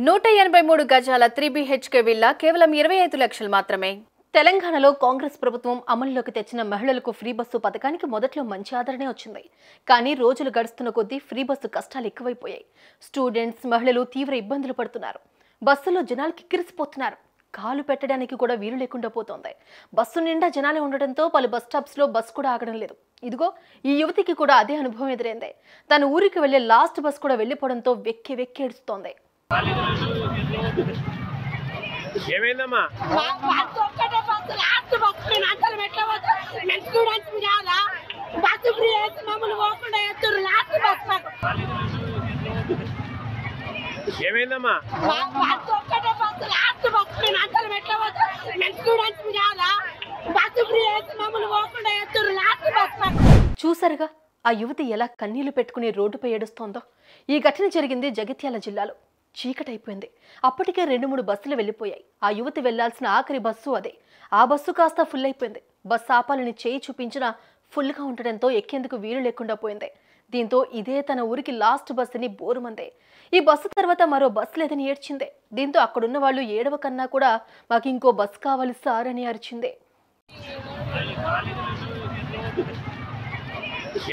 183 గజాల 3BHK villa కేవలం 25 లక్షలు మాత్రమే. తెలంగాణలో కాంగ్రెస్ ప్రభుత్వం అమలులోకి తెచ్చిన మహిళలకు ఫ్రీ బస్సు పథకానికి మొదట్లో మంచి ఆదరణే వచ్చింది. కానీ రోజులు గడుస్తున్న కొద్దీ ఫ్రీ బస్సు కష్టాలు ఎక్కువైపోయాయి. స్టూడెంట్స్, మహిళలు తీవ్ర ఇబ్బందులు పడుతున్నారు. బస్సులో జనాలు కిక్కిరిసిపోతున్నారు. కాలు పెట్టడానికి కూడా వీలు లేకుండా పోతోంది. బస్సు నిండా జనాలే ఉండడంతో పలు బస్ స్టాప్స్ లో బస్సు కూడా ఆగడం లేదు. ఇదిగో ఈ యువతికి కూడా అదే అనుభవం ఎదురైంది. తన ఊరికి వెళ్లే లాస్ట్ బస్ కూడా వెళ్లిపోవడంతో వెక్కి వెక్కి ఏడుస్తోంది. ఏమైందమ్మా? ఏమైందమ్మా? చూసారుగా ఆ యువతి ఎలా కన్నీళ్లు పెట్టుకుని రోడ్డుపై ఏడుస్తోందో. ఈ ఘటన జరిగింది జగిత్యాల జిల్లాలో. చీకటైపోయింది. అప్పటికే 2-3 బస్సులు వెళ్లిపోయాయి. ఆ యువతి వెళ్లాల్సిన ఆఖరి బస్సు అదే. ఆ బస్సు కాస్త ఫుల్ అయిపోయింది. బస్సు ఆపాలని చేయి చూపించినా ఫుల్గా ఉండడంతో ఎక్కేందుకు వీలు లేకుండా పోయింది. దీంతో ఇదే తన ఊరికి లాస్ట్ బస్సుని బోరుమందే. ఈ బస్సు తర్వాత మరో బస్సు లేదని ఏడ్చిందే. దీంతో అక్కడున్న వాళ్ళు ఏడవ కన్నా కూడా మాకు ఇంకో బస్సు కావాలి సార్ అని అరిచిందే.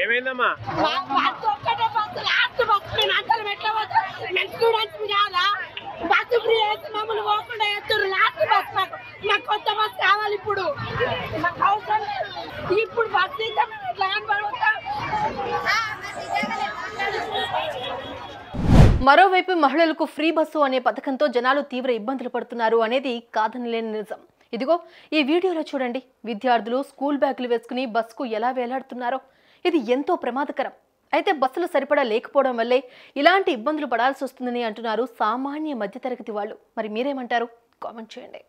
ఏమైందమ్మా? మరోవైపు మహిళలకు ఫ్రీ బస్సు అనే పథకంతో జనాలు తీవ్ర ఇబ్బందులు పడుతున్నారు అనేది కాదనలేని నిజం. ఇదిగో ఈ వీడియోలో చూడండి. విద్యార్థులు స్కూల్ బ్యాగులు వేసుకుని బస్సుకు ఎలా వేలాడుతున్నారో. ఇది ఎంతో ప్రమాదకరం. అయితే బస్సులు సరిపడా లేకపోవడం వల్లే ఇలాంటి ఇబ్బందులు పడాల్సి వస్తుందని అంటున్నారు సామాన్య మధ్యతరగతి వాళ్ళు. మరి మీరేమంటారు? కామెంట్ చేయండి.